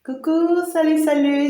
Coucou, salut,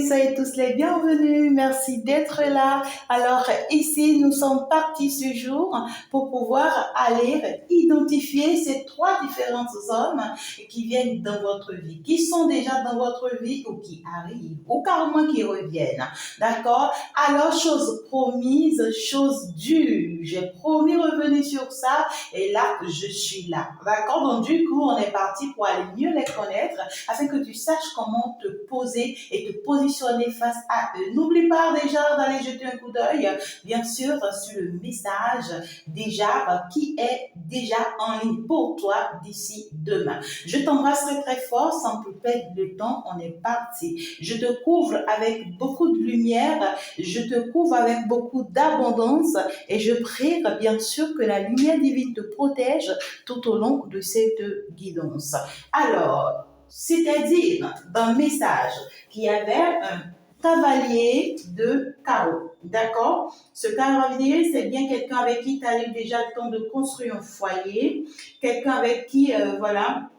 soyez tous les bienvenus. Merci d'être là. Alors, ici, nous sommes partis ce jour pour pouvoir aller identifier ces trois différents hommes qui viennent dans votre vie, qui sont déjà dans votre vie ou qui arrivent, ou carrément qui reviennent. D'accord? Alors, chose promise, chose due. J'ai promis revenir sur ça et là, je suis là. D'accord? Donc, du coup, on est parti pour aller mieux les connaître afin que tu saches comment te poser et te positionner face à eux. N'oublie pas déjà d'aller jeter un coup d'œil, bien sûr, sur le message déjà qui est déjà en ligne pour toi d'ici demain. Je t'embrasserai très fort sans plus perdre de temps. On est parti. Je te couvre avec beaucoup de lumière. Je te couvre avec beaucoup d'abondance et je prie bien sûr que la lumière divine te protège tout au long de cette guidance. Alors, c'est-à-dire dans le message qu'il y avait un cavalier de carreau. D'accord? Ce cavalier, c'est bien quelqu'un avec qui tu as eu déjà le temps de construire un foyer, quelqu'un avec qui, voilà,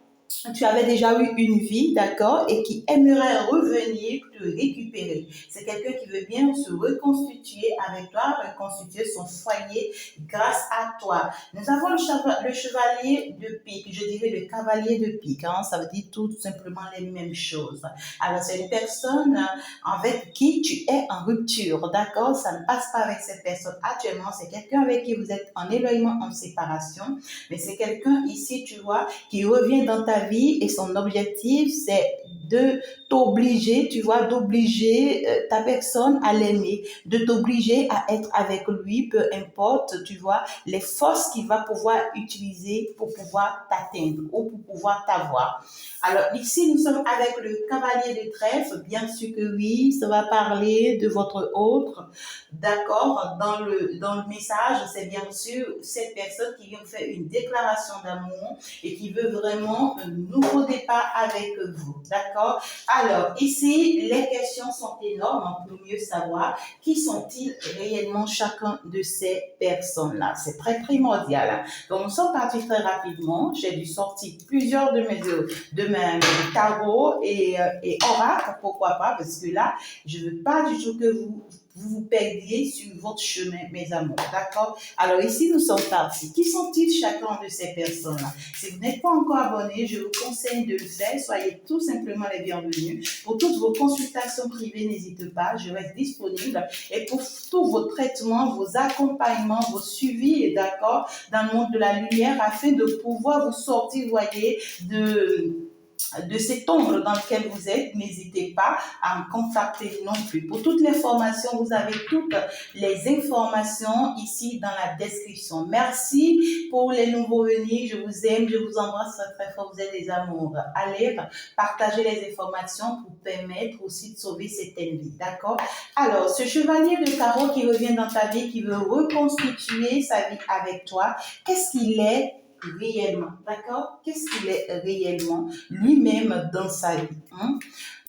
tu avais déjà eu une vie, d'accord, et qui aimerait revenir te récupérer. C'est quelqu'un qui veut bien se reconstituer avec toi, reconstituer son foyer grâce à toi. Nous avons le chevalier de pique, je dirais le cavalier de pique, hein, ça veut dire tout simplement les mêmes choses. Alors, c'est une personne avec qui tu es en rupture, d'accord, ça ne passe pas avec cette personne actuellement, c'est quelqu'un avec qui vous êtes en éloignement, en séparation, mais c'est quelqu'un ici, tu vois, qui revient dans ta vie et son objectif, c'est de t'obliger, tu vois, d'obliger ta personne à l'aimer, de t'obliger à être avec lui, peu importe, tu vois, les forces qu'il va pouvoir utiliser pour pouvoir t'atteindre ou pour pouvoir t'avoir. Alors ici, nous sommes avec le cavalier de trèfle, bien sûr que oui, ça va parler de votre autre, d'accord, dans le message, c'est bien sûr cette personne qui vient faire une déclaration d'amour et qui veut vraiment un nouveau départ avec vous. D'accord? Alors, ici, les questions sont énormes pour mieux savoir qui sont-ils réellement chacun de ces personnes-là. C'est très primordial. Donc, nous sommes partis très rapidement. J'ai dû sortir plusieurs de mes tarots et oracles, pourquoi pas, parce que là, je ne veux pas du tout que vous perdiez sur votre chemin, mes amours. D'accord? Alors ici, nous sommes partis. Qui sont-ils chacun de ces personnes-là? Si vous n'êtes pas encore abonné, je vous conseille de le faire. Soyez tout simplement les bienvenus. Pour toutes vos consultations privées, n'hésitez pas, je reste disponible. Et pour tous vos traitements, vos accompagnements, vos suivis, d'accord, dans le monde de la lumière, afin de pouvoir vous sortir, voyez, de cet ombre dans lequel vous êtes, n'hésitez pas à me contacter non plus. Pour toutes les formations, vous avez toutes les informations ici dans la description. Merci pour les nouveaux venus. Je vous aime, je vous embrasse très fort. Vous êtes des amours. Allez partager les informations pour permettre aussi de sauver certaines vies. D'accord? Alors, ce chevalier de carreau qui revient dans ta vie, qui veut reconstituer sa vie avec toi, qu'est-ce qu'il est réellement, d'accord? Qu'est-ce qu'il est réellement lui-même dans sa vie, hein?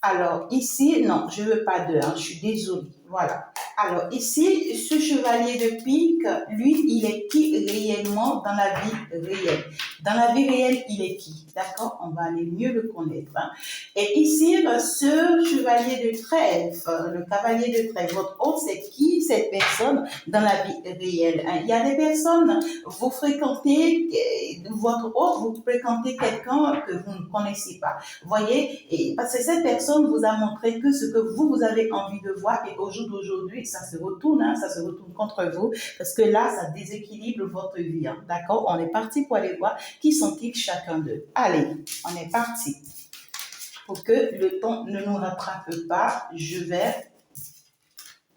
Alors ici, non, je ne veux pas de, hein, je suis désolée, voilà. Alors ici, ce chevalier de pique, lui, il est qui réellement dans la vie réelle? Dans la vie réelle, il est qui? D'accord? On va aller mieux le connaître, hein? Et ici, ce chevalier de trèfle, le cavalier de trèfle, votre hôte, c'est qui cette personne dans la vie réelle, hein? Il y a des personnes, vous fréquentez, votre hôte, vous fréquentez quelqu'un que vous ne connaissez pas. Vous voyez, et parce que cette personne vous a montré que ce que vous avez envie de voir et au jour d'aujourd'hui, ça se retourne, hein, ça se retourne contre vous parce que là, ça déséquilibre votre vie. Hein, d'accord? On est parti pour aller voir qui sont-ils chacun d'eux. Allez, on est parti. Pour que le temps ne nous rattrape pas, je vais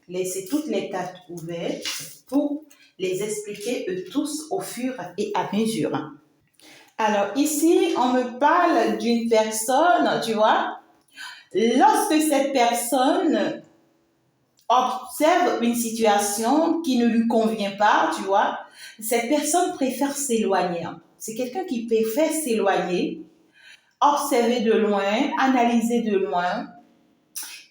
laisser toutes les cartes ouvertes pour les expliquer eux tous au fur et à mesure. Alors ici, on me parle d'une personne, tu vois, lorsque cette personne observe une situation qui ne lui convient pas, tu vois, cette personne préfère s'éloigner. C'est quelqu'un qui préfère s'éloigner, observer de loin, analyser de loin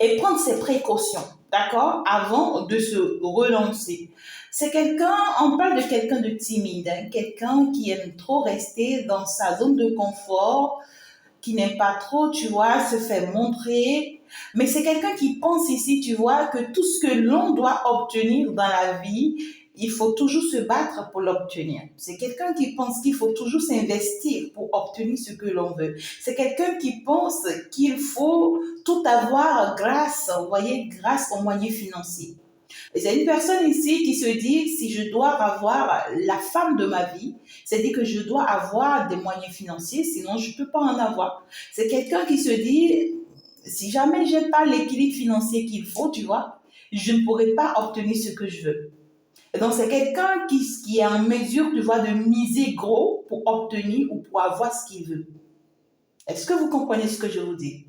et prendre ses précautions, d'accord, avant de se relancer. C'est quelqu'un, on parle de quelqu'un de timide, hein, quelqu'un qui aime trop rester dans sa zone de confort, qui n'aime pas trop, tu vois, se faire montrer. Mais c'est quelqu'un qui pense ici, tu vois, que tout ce que l'on doit obtenir dans la vie, il faut toujours se battre pour l'obtenir. C'est quelqu'un qui pense qu'il faut toujours s'investir pour obtenir ce que l'on veut. C'est quelqu'un qui pense qu'il faut tout avoir grâce, vous voyez, grâce aux moyens financiers. Et c'est une personne ici qui se dit, si je dois avoir la femme de ma vie, c'est-à-dire que je dois avoir des moyens financiers, sinon je ne peux pas en avoir. C'est quelqu'un qui se dit, si jamais je n'ai pas l'équilibre financier qu'il faut, tu vois, je ne pourrai pas obtenir ce que je veux. Et donc, c'est quelqu'un qui est en mesure, tu vois, de miser gros pour obtenir ou pour avoir ce qu'il veut. Est-ce que vous comprenez ce que je vous dis?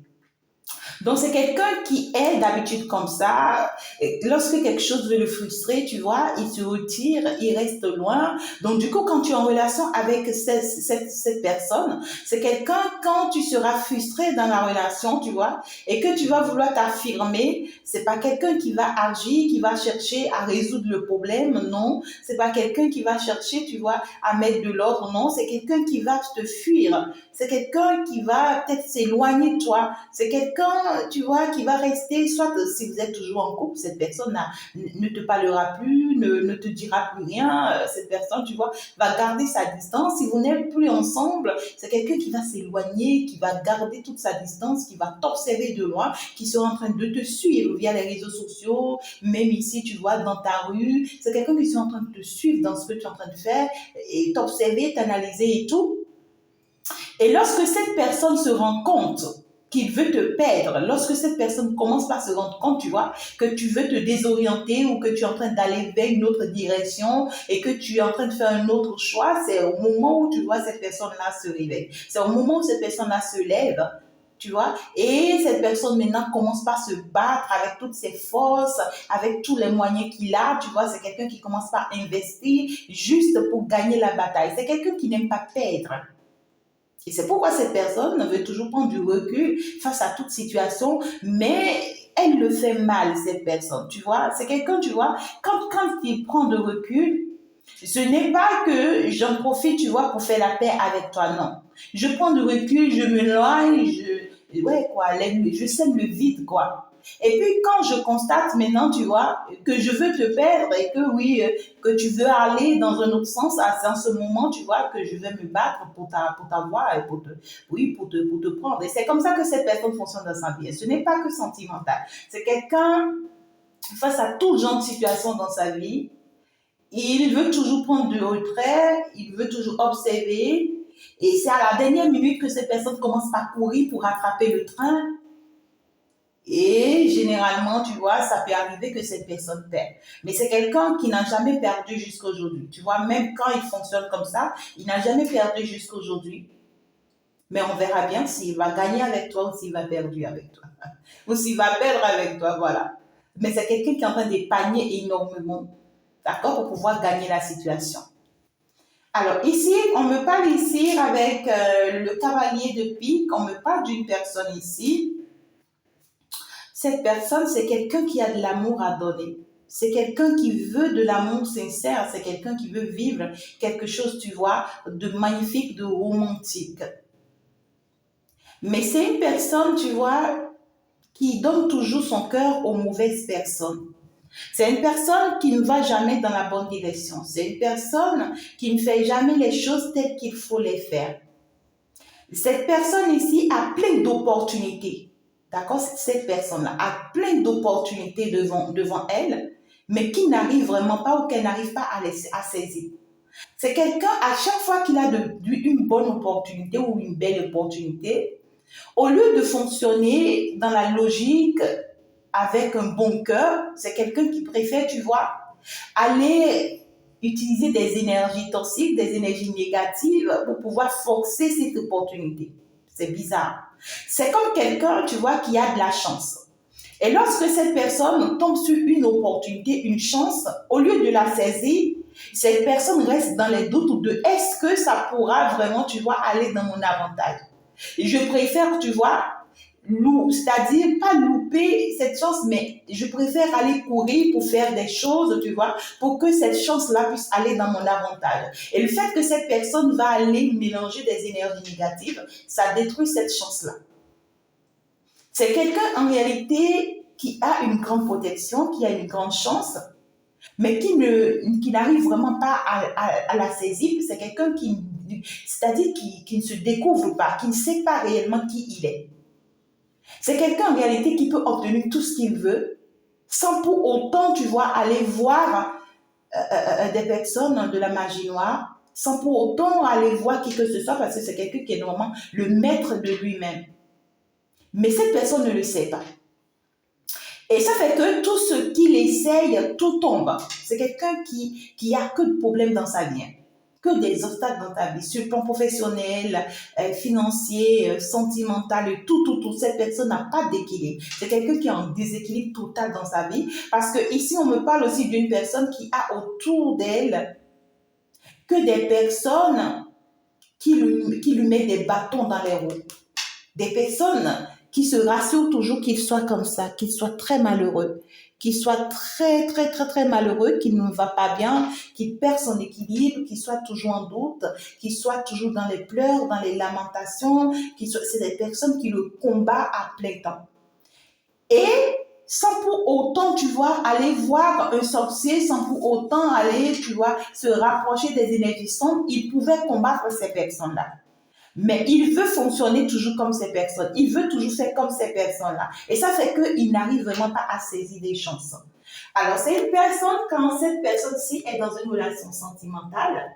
Donc, c'est quelqu'un qui est d'habitude comme ça. Et lorsque quelque chose veut le frustrer, tu vois, il se retire, il reste loin. Donc, du coup, quand tu es en relation avec cette personne, c'est quelqu'un, quand tu seras frustré dans la relation, tu vois, et que tu vas vouloir t'affirmer, c'est pas quelqu'un qui va agir, qui va chercher à résoudre le problème, non. C'est pas quelqu'un qui va chercher, tu vois, à mettre de l'ordre, non. C'est quelqu'un qui va te fuir. C'est quelqu'un qui va peut-être s'éloigner de toi. C'est quelqu'un, tu vois, qui va rester, soit si vous êtes toujours en couple, cette personne ne te parlera plus, ne te dira plus rien. Cette personne, tu vois, va garder sa distance. Si vous n'êtes plus ensemble, c'est quelqu'un qui va s'éloigner, qui va garder toute sa distance, qui va t'observer de loin, qui sera en train de te suivre via les réseaux sociaux, même ici, tu vois, dans ta rue. C'est quelqu'un qui sera en train de te suivre dans ce que tu es en train de faire et t'observer, t'analyser et tout. Et lorsque cette personne se rend compte qu'il veut te perdre, lorsque cette personne commence par se rendre compte, tu vois, que tu veux te désorienter ou que tu es en train d'aller vers une autre direction et que tu es en train de faire un autre choix, c'est au moment où tu vois cette personne-là se réveille. C'est au moment où cette personne-là se lève, tu vois, et cette personne maintenant commence par se battre avec toutes ses forces, avec tous les moyens qu'il a, tu vois, c'est quelqu'un qui commence par investir juste pour gagner la bataille. C'est quelqu'un qui n'aime pas perdre. Et c'est pourquoi cette personne veut toujours prendre du recul face à toute situation, mais elle le fait mal, cette personne, tu vois. C'est quelqu'un, tu vois, quand il prend de recul, ce n'est pas que j'en profite, tu vois, pour faire la paix avec toi, non. Je prends du recul, je me noie, je sème le vide, quoi. Et puis, quand je constate maintenant, tu vois, que je veux te perdre et que oui, que tu veux aller dans un autre sens, c'est en ce moment, tu vois, que je vais me battre pour t'avoir et pour te prendre. Et c'est comme ça que cette personne fonctionne dans sa vie. Et ce n'est pas que sentimental. C'est quelqu'un, face à tout genre de situation dans sa vie, il veut toujours prendre du retrait, il veut toujours observer. Et c'est à la dernière minute que cette personne commence par courir pour rattraper le train. Et généralement, tu vois, ça peut arriver que cette personne perd. Mais c'est quelqu'un qui n'a jamais perdu jusqu'à aujourd'hui. Tu vois, même quand il fonctionne comme ça, il n'a jamais perdu jusqu'à aujourd'hui. Mais on verra bien s'il va gagner avec toi ou s'il va perdre avec toi. Ou s'il va perdre avec toi, voilà. Mais c'est quelqu'un qui est en train d'épargner énormément, d'accord, pour pouvoir gagner la situation. Alors ici, on me parle ici avec le cavalier de pique, on me parle d'une personne ici. Cette personne, c'est quelqu'un qui a de l'amour à donner. C'est quelqu'un qui veut de l'amour sincère. C'est quelqu'un qui veut vivre quelque chose, tu vois, de magnifique, de romantique. Mais c'est une personne, tu vois, qui donne toujours son cœur aux mauvaises personnes. C'est une personne qui ne va jamais dans la bonne direction. C'est une personne qui ne fait jamais les choses telles qu'il faut les faire. Cette personne ici a plein d'opportunités. D'accord? Cette personne-là a plein d'opportunités devant elle, mais qui n'arrive vraiment pas ou qu'elle n'arrive pas à saisir. C'est quelqu'un, à chaque fois qu'il a une bonne opportunité ou une belle opportunité, au lieu de fonctionner dans la logique avec un bon cœur, c'est quelqu'un qui préfère, tu vois, aller utiliser des énergies toxiques, des énergies négatives pour pouvoir forcer cette opportunité. C'est bizarre. C'est comme quelqu'un, tu vois, qui a de la chance. Et lorsque cette personne tombe sur une opportunité, une chance, au lieu de la saisir, cette personne reste dans les doutes de est-ce que ça pourra vraiment, tu vois, aller dans mon avantage. Et je préfère, tu vois, c'est-à-dire pas louper cette chance, mais je préfère aller courir pour faire des choses, tu vois, pour que cette chance-là puisse aller dans mon avantage. Et le fait que cette personne va aller mélanger des énergies négatives, ça détruit cette chance-là. C'est quelqu'un en réalité qui a une grande protection, qui a une grande chance, mais qui n'arrive vraiment pas à la saisir. C'est quelqu'un c'est-à-dire qui ne se découvre pas, qui ne sait pas réellement qui il est. C'est quelqu'un en réalité qui peut obtenir tout ce qu'il veut, sans pour autant, tu vois, aller voir des personnes de la magie noire, sans pour autant aller voir qui que ce soit, parce que c'est quelqu'un qui est normalement le maître de lui-même. Mais cette personne ne le sait pas. Et ça fait que tout ce qu'il essaye, tout tombe. C'est quelqu'un qui a que de problèmes dans sa vie, que des obstacles dans ta vie, sur le plan professionnel, financier, sentimental, tout. Cette personne n'a pas d'équilibre. C'est quelqu'un qui a un déséquilibre total dans sa vie. Parce que ici, on me parle aussi d'une personne qui a autour d'elle que des personnes qui lui mettent des bâtons dans les roues. Des personnes qui se rassurent toujours qu'il soit comme ça, qu'il soit très malheureux, qu'il soit très malheureux, qu'il ne va pas bien, qu'il perd son équilibre, qu'il soit toujours en doute, qu'il soit toujours dans les pleurs, dans les lamentations, c'est des personnes qui le combattent à plein temps. Et sans pour autant, tu vois, aller voir un sorcier, sans pour autant aller, tu vois, se rapprocher des énergies sombres, il pouvait combattre ces personnes-là. Mais il veut fonctionner toujours comme ces personnes. Il veut toujours faire comme ces personnes-là. Et ça fait qu'il n'arrive vraiment pas à saisir des chances. Alors, c'est une personne, quand cette personne-ci est dans une relation sentimentale,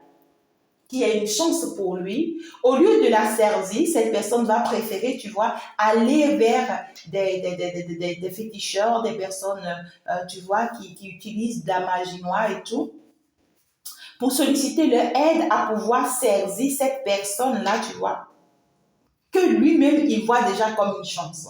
qui a une chance pour lui, au lieu de la saisir, cette personne va préférer, tu vois, aller vers des féticheurs, des personnes, tu vois, qui utilisent de la magie noire et tout, pour solliciter leur aide à pouvoir saisir cette personne-là, tu vois, que lui-même, il voit déjà comme une chance.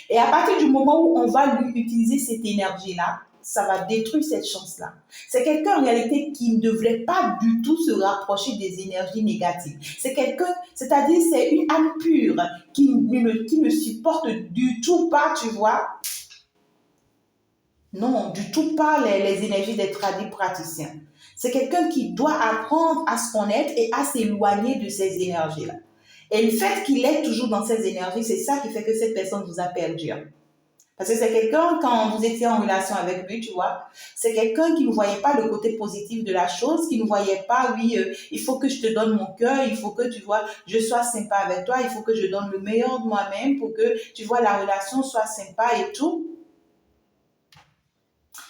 Et à partir du moment où on va lui utiliser cette énergie-là, ça va détruire cette chance-là. C'est quelqu'un en réalité qui ne devrait pas du tout se rapprocher des énergies négatives. C'est quelqu'un, c'est-à-dire c'est une âme pure qui ne supporte du tout pas, tu vois, non, du tout pas les énergies des tradis praticiens. C'est quelqu'un qui doit apprendre à se connaître et à s'éloigner de ces énergies-là. Et le fait qu'il est toujours dans ces énergies, c'est ça qui fait que cette personne vous a perdu. Parce que c'est quelqu'un, quand vous étiez en relation avec lui, tu vois, c'est quelqu'un qui ne voyait pas le côté positif de la chose, qui ne voyait pas, oui, il faut que je te donne mon cœur, il faut que, tu vois, je sois sympa avec toi, il faut que je donne le meilleur de moi-même pour que, tu vois, la relation soit sympa et tout.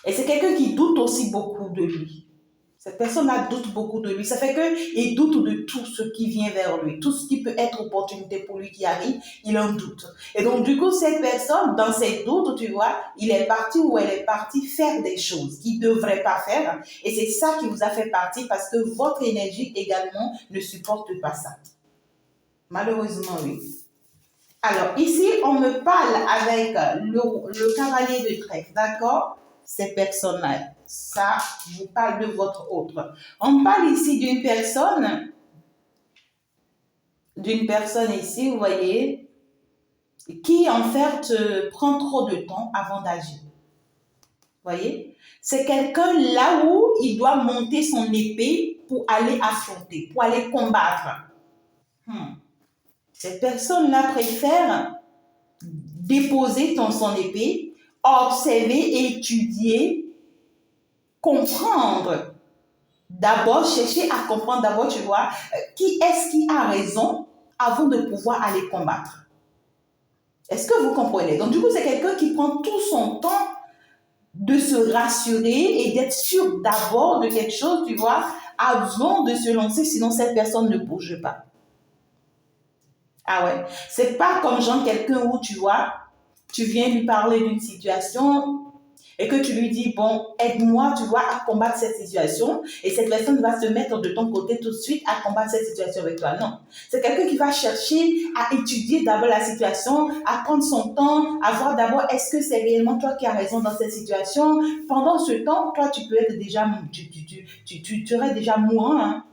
Et c'est quelqu'un qui doute aussi beaucoup de lui. Cette personne-là doute beaucoup de lui. Ça fait qu'il doute de tout ce qui vient vers lui. Tout ce qui peut être opportunité pour lui qui arrive, il en doute. Et donc, du coup, cette personne, dans ses doutes, tu vois, il est parti ou elle est partie faire des choses qu'il ne devrait pas faire. Et c'est ça qui vous a fait partir parce que votre énergie également ne supporte pas ça. Malheureusement, oui. Alors, ici, on me parle avec le cavalier de trèfle, d'accord? Ces personnes-là, ça vous parle de votre autre. On parle ici d'une personne ici, vous voyez, qui en fait prend trop de temps avant d'agir. Vous voyez? C'est quelqu'un là où il doit monter son épée pour aller affronter, pour aller combattre. Cette personne-là préfère déposer son épée, observer, étudier, comprendre. D'abord, chercher à comprendre, d'abord, tu vois, qui est-ce qui a raison avant de pouvoir aller combattre. Est-ce que vous comprenez? Donc, du coup, c'est quelqu'un qui prend tout son temps de se rassurer et d'être sûr d'abord de quelque chose, tu vois, avant de se lancer, sinon cette personne ne bouge pas. Ah ouais, c'est pas comme genre quelqu'un où, tu vois, tu viens lui parler d'une situation et que tu lui dis, bon, aide-moi, tu vois, à combattre cette situation. Et cette personne va se mettre de ton côté tout de suite à combattre cette situation avec toi. Non. C'est quelqu'un qui va chercher à étudier d'abord la situation, à prendre son temps, à voir d'abord est-ce que c'est réellement toi qui as raison dans cette situation. Pendant ce temps, toi, tu peux être déjà, tu serais déjà mourant, hein.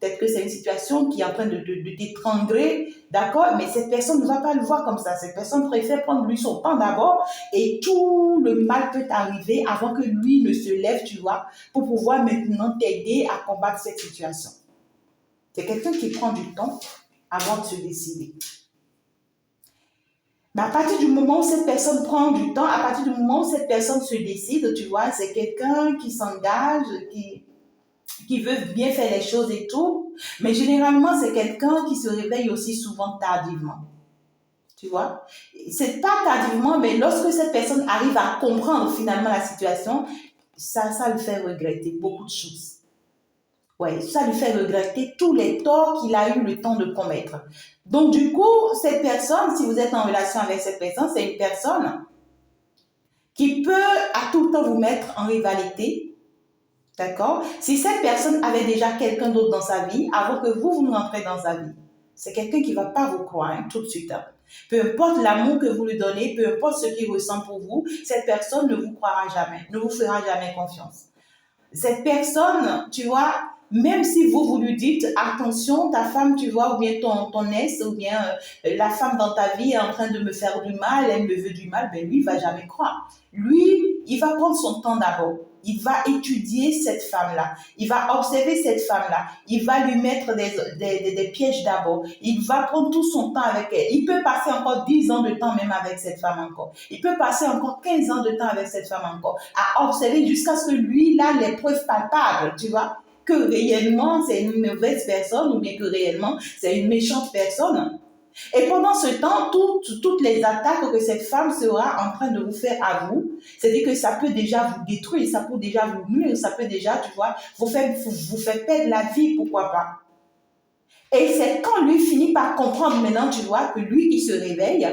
Peut-être que c'est une situation qui est en train de t'étrangler, d'accord? Mais cette personne ne va pas le voir comme ça. Cette personne préfère prendre lui son temps d'abord et tout le mal peut arriver avant que lui ne se lève, tu vois, pour pouvoir maintenant t'aider à combattre cette situation. C'est quelqu'un qui prend du temps avant de se décider. Mais à partir du moment où cette personne prend du temps, à partir du moment où cette personne se décide, tu vois, c'est quelqu'un qui s'engage, qui veut bien faire les choses et tout. Mais généralement, c'est quelqu'un qui se réveille aussi souvent tardivement. Tu vois? C'est pas tardivement, mais lorsque cette personne arrive à comprendre finalement la situation, ça lui fait regretter beaucoup de choses. Ouais, ça lui fait regretter tous les torts qu'il a eu le temps de commettre. Donc, du coup, cette personne, si vous êtes en relation avec cette personne, c'est une personne qui peut à tout le temps vous mettre en rivalité. D'accord? Si cette personne avait déjà quelqu'un d'autre dans sa vie, avant que vous ne rentrez dans sa vie, c'est quelqu'un qui ne va pas vous croire hein, tout de suite. Hein. Peu importe l'amour que vous lui donnez, peu importe ce qu'il ressent pour vous, cette personne ne vous croira jamais, ne vous fera jamais confiance. Cette personne, tu vois, même si vous lui dites, attention, ta femme, tu vois, ou bien ton ex, ou bien la femme dans ta vie est en train de me faire du mal, elle me veut du mal, ben lui, il va jamais croire. Lui, il va prendre son temps d'abord. Il va étudier cette femme-là. Il va observer cette femme-là. Il va lui mettre des pièges d'abord. Il va prendre tout son temps avec elle. Il peut passer encore 10 ans de temps même avec cette femme encore. Il peut passer encore 15 ans de temps avec cette femme encore. À observer jusqu'à ce que lui, là, les preuves palpables, tu vois, que réellement c'est une mauvaise personne ou bien que réellement c'est une méchante personne. Et pendant ce temps, toutes les attaques que cette femme sera en train de vous faire à vous, c'est-à-dire que ça peut déjà vous détruire, ça peut déjà vous nuire, ça peut déjà, tu vois, vous faire perdre la vie, pourquoi pas. Et c'est quand lui finit par comprendre maintenant, tu vois, que lui, il se réveille.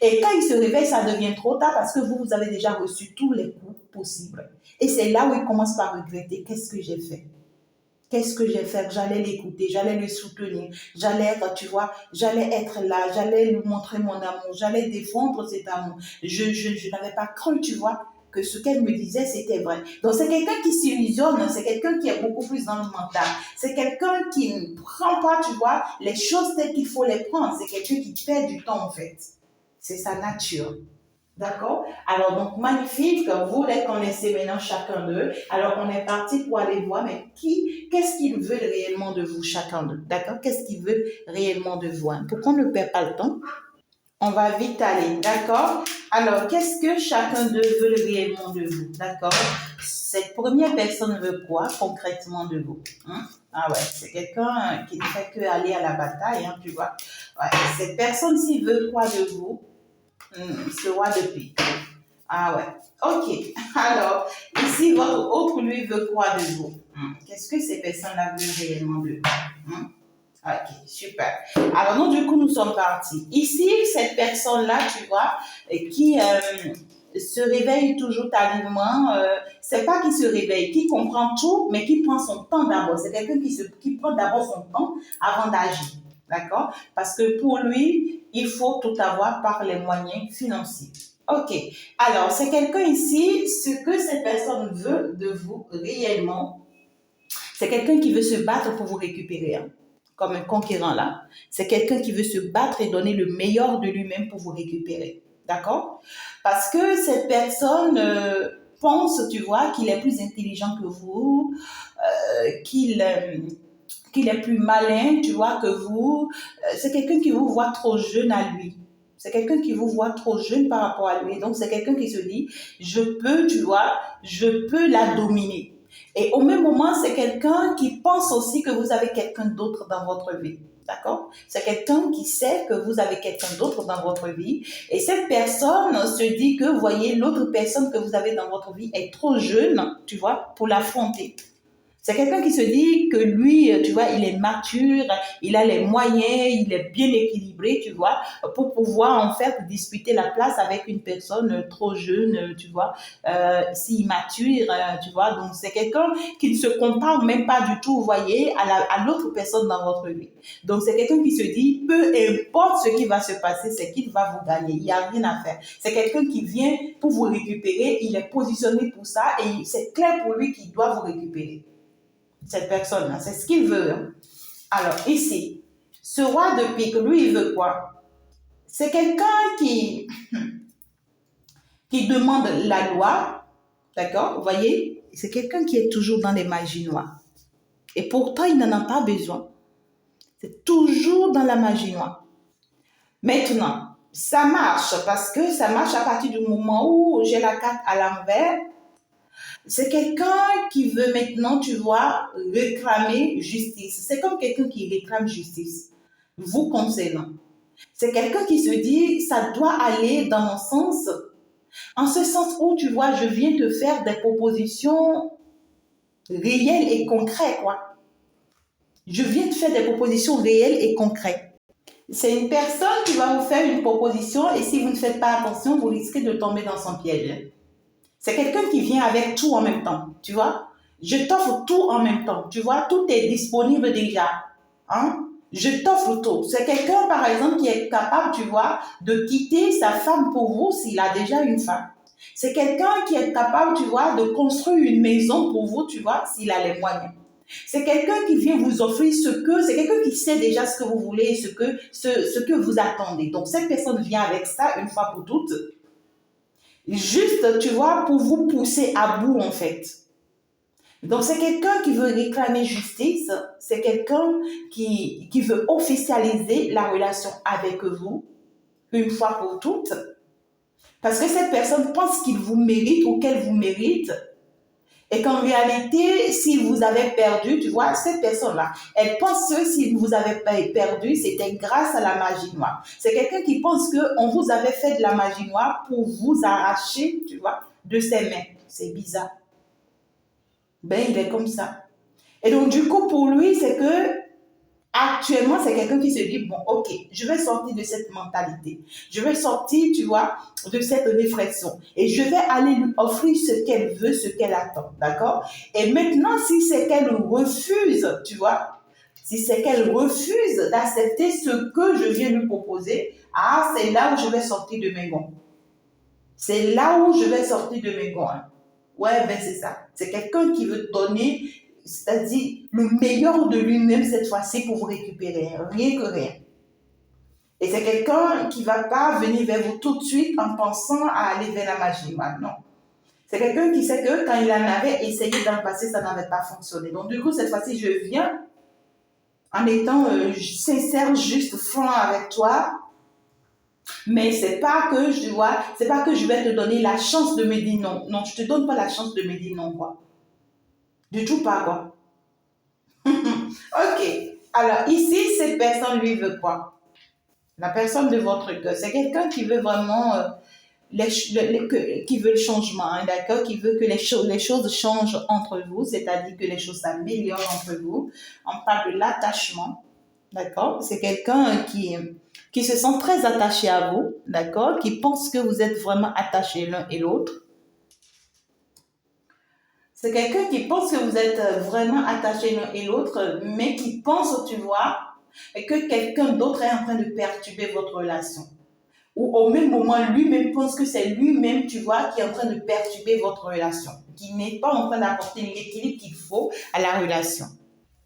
Et quand il se réveille, ça devient trop tard parce que vous avez déjà reçu tous les coups possibles. Et c'est là où il commence par regretter, qu'est-ce que j'ai fait? Qu'est-ce que j'ai fait? J'allais l'écouter, j'allais le soutenir, j'allais, tu vois, j'allais être là, j'allais lui montrer mon amour, j'allais défendre cet amour. Je n'avais pas cru, tu vois, que ce qu'elle me disait, c'était vrai. Donc, c'est quelqu'un qui s'illusionne, c'est quelqu'un qui est beaucoup plus dans le mental. C'est quelqu'un qui ne prend pas, tu vois, les choses telles qu'il faut les prendre. C'est quelqu'un qui perd du temps, en fait. C'est sa nature. D'accord? Alors, donc, magnifique, vous les connaissez maintenant chacun d'eux. Alors, on est parti pour aller voir, mais qu'est-ce qu'ils veulent réellement de vous, chacun d'eux? D'accord? Qu'est-ce qu'ils veulent réellement de vous? Pour qu'on ne perd pas le temps, on va vite aller. D'accord? Alors, qu'est-ce que chacun d'eux veut réellement de vous? D'accord? Cette première personne veut quoi concrètement de vous? Ah ouais, c'est quelqu'un qui ne fait que aller à la bataille, hein, tu vois. Ouais, cette personne-ci veut quoi de vous? Ce roi de pique. Ah ouais. Ok. Alors, ici, votre autre, lui, veut quoi de vous? Qu'est-ce que ces personnes-là veulent réellement de vous? Ok, super. Alors, nous, du coup, nous sommes partis. Ici, cette personne-là, tu vois, qui se réveille toujours tardivement, c'est pas qu'il se réveille, qui comprend tout, mais qui prend son temps d'abord. C'est quelqu'un qui prend d'abord son temps avant d'agir. D'accord? Parce que pour lui, il faut tout avoir par les moyens financiers. Ok. Alors, c'est quelqu'un ici, ce que cette personne veut de vous réellement, c'est quelqu'un qui veut se battre pour vous récupérer, hein, comme un conquérant là. C'est quelqu'un qui veut se battre et donner le meilleur de lui-même pour vous récupérer. D'accord? Parce que cette personne pense, tu vois, qu'il est plus intelligent que vous, qu'il est plus malin, tu vois, que vous. C'est quelqu'un qui vous voit trop jeune à lui. C'est quelqu'un qui vous voit trop jeune par rapport à lui. Donc, c'est quelqu'un qui se dit, je peux, tu vois, je peux la dominer. Et au même moment, c'est quelqu'un qui pense aussi que vous avez quelqu'un d'autre dans votre vie. D'accord? C'est quelqu'un qui sait que vous avez quelqu'un d'autre dans votre vie. Et cette personne se dit que, vous voyez, l'autre personne que vous avez dans votre vie est trop jeune, tu vois, pour l'affronter. C'est quelqu'un qui se dit que lui, tu vois, il est mature, il a les moyens, il est bien équilibré, tu vois, pour pouvoir en fait disputer la place avec une personne trop jeune, tu vois, si immature, tu vois. Donc, c'est quelqu'un qui ne se compare même pas du tout, vous voyez, à l'autre personne dans votre vie. Donc, c'est quelqu'un qui se dit, peu importe ce qui va se passer, c'est qu'il va vous gagner. Il n'y a rien à faire. C'est quelqu'un qui vient pour vous récupérer, il est positionné pour ça et c'est clair pour lui qu'il doit vous récupérer. Cette personne-là, c'est ce qu'il veut. Hein. Alors, ici, ce roi de pique, lui, il veut quoi? C'est quelqu'un qui demande la loi, d'accord? Vous voyez? C'est quelqu'un qui est toujours dans les magies noires. Et pourtant, il n'en a pas besoin. C'est toujours dans la magie noire. Maintenant, ça marche parce que ça marche à partir du moment où j'ai la carte à l'envers. C'est quelqu'un qui veut maintenant, tu vois, réclamer justice. C'est comme quelqu'un qui réclame justice, vous concernant. C'est quelqu'un qui se dit, ça doit aller dans mon sens, en ce sens où, tu vois, je viens te faire des propositions réelles et concrètes, quoi. Je viens te faire des propositions réelles et concrètes. C'est une personne qui va vous faire une proposition et si vous ne faites pas attention, vous risquez de tomber dans son piège. C'est quelqu'un qui vient avec tout en même temps, tu vois. Je t'offre tout en même temps, tu vois. Tout est disponible déjà. Hein? Je t'offre tout. C'est quelqu'un, par exemple, qui est capable, tu vois, de quitter sa femme pour vous s'il a déjà une femme. C'est quelqu'un qui est capable, tu vois, de construire une maison pour vous, tu vois, s'il a les moyens. C'est quelqu'un qui vient vous offrir c'est quelqu'un qui sait déjà ce que vous voulez, ce que vous attendez. Donc, cette personne vient avec ça une fois pour toutes. Juste, tu vois, pour vous pousser à bout, en fait. Donc, c'est quelqu'un qui veut réclamer justice. C'est quelqu'un qui veut officialiser la relation avec vous, une fois pour toutes. Parce que cette personne pense qu'il vous mérite ou qu'elle vous mérite. Et qu'en réalité, si vous avez perdu, tu vois, cette personne-là, elle pense que si vous avez perdu, c'était grâce à la magie noire. C'est quelqu'un qui pense qu'on vous avait fait de la magie noire pour vous arracher, tu vois, de ses mains. C'est bizarre. Ben, il est comme ça. Et donc, du coup, pour lui, c'est que actuellement, c'est quelqu'un qui se dit, bon, ok, je vais sortir de cette mentalité. Je vais sortir, tu vois, de cette réflexion. Et je vais aller lui offrir ce qu'elle veut, ce qu'elle attend. D'accord? Et maintenant, si c'est qu'elle refuse, tu vois, si c'est qu'elle refuse d'accepter ce que je viens lui proposer, ah, c'est là où je vais sortir de mes gonds. C'est là où je vais sortir de mes gonds. Hein. Ouais, ben c'est ça. C'est quelqu'un qui veut donner, c'est-à-dire le meilleur de lui-même cette fois-ci pour vous récupérer, rien que rien. Et c'est quelqu'un qui ne va pas venir vers vous tout de suite en pensant à aller vers la magie. Non. C'est quelqu'un qui sait que quand il en avait essayé dans le passé, ça n'avait pas fonctionné. Donc du coup, cette fois-ci, je viens en étant sincère, juste, franc avec toi. Mais c'est pas que c'est pas que je vais te donner la chance de me dire non. Non, je te donne pas la chance de me dire non, quoi. Du tout pas, quoi. Ok. Alors, ici, cette personne, lui, veut quoi? La personne de votre cœur. C'est quelqu'un qui veut vraiment, qui veut le changement, hein, d'accord? Qui veut que les choses changent entre vous, c'est-à-dire que les choses s'améliorent entre vous. On parle de l'attachement, d'accord? C'est quelqu'un qui se sent très attaché à vous, d'accord? Qui pense que vous êtes vraiment attachés l'un et l'autre. C'est quelqu'un qui pense que vous êtes vraiment attachés l'un et l'autre, mais qui pense, tu vois, que quelqu'un d'autre est en train de perturber votre relation. Ou au même moment, lui-même pense que c'est lui-même, tu vois, qui est en train de perturber votre relation, qui n'est pas en train d'apporter l'équilibre qu'il faut à la relation.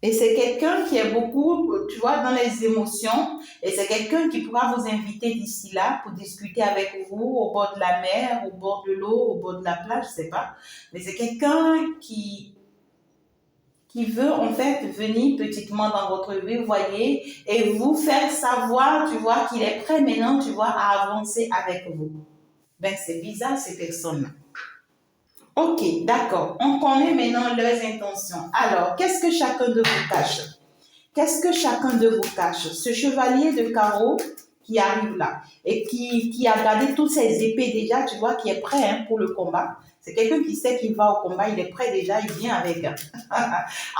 Et c'est quelqu'un qui est beaucoup, tu vois, dans les émotions. Et c'est quelqu'un qui pourra vous inviter d'ici là pour discuter avec vous au bord de la mer, au bord de l'eau, au bord de la plage, je sais pas. Mais c'est quelqu'un qui veut en fait venir petitement dans votre vie, vous voyez, et vous faire savoir, tu vois, qu'il est prêt maintenant, tu vois, à avancer avec vous. Ben, c'est bizarre ces personnes-là. Ok, d'accord. On connaît maintenant leurs intentions. Alors, qu'est-ce que chacun de vous cache? Qu'est-ce que chacun de vous cache? Ce chevalier de carreau qui arrive là et qui a gardé toutes ses épées déjà, tu vois, qui est prêt hein, pour le combat. C'est quelqu'un qui sait qu'il va au combat, il est prêt déjà, il vient avec.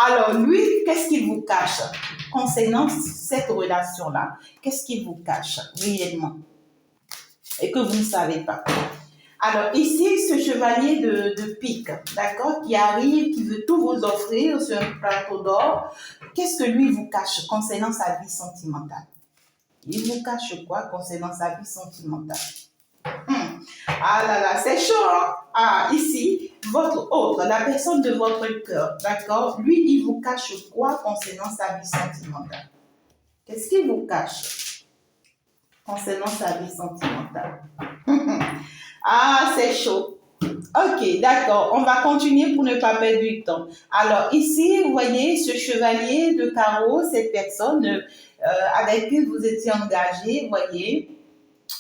Alors, lui, qu'est-ce qu'il vous cache concernant cette relation-là? Qu'est-ce qu'il vous cache réellement et que vous ne savez pas? Alors ici, ce chevalier de pique, d'accord, qui arrive, qui veut tout vous offrir sur un plateau d'or, qu'est-ce que lui vous cache concernant sa vie sentimentale? Il vous cache quoi concernant sa vie sentimentale? Ah là là, c'est chaud, hein? Ah, ici, votre autre, la personne de votre cœur, d'accord? Lui, il vous cache quoi concernant sa vie sentimentale? Qu'est-ce qu'il vous cache concernant sa vie sentimentale? Ah, c'est chaud. Ok, d'accord. On va continuer pour ne pas perdre du temps. Alors, ici, vous voyez ce chevalier de carreau, cette personne avec qui vous étiez engagé, vous voyez.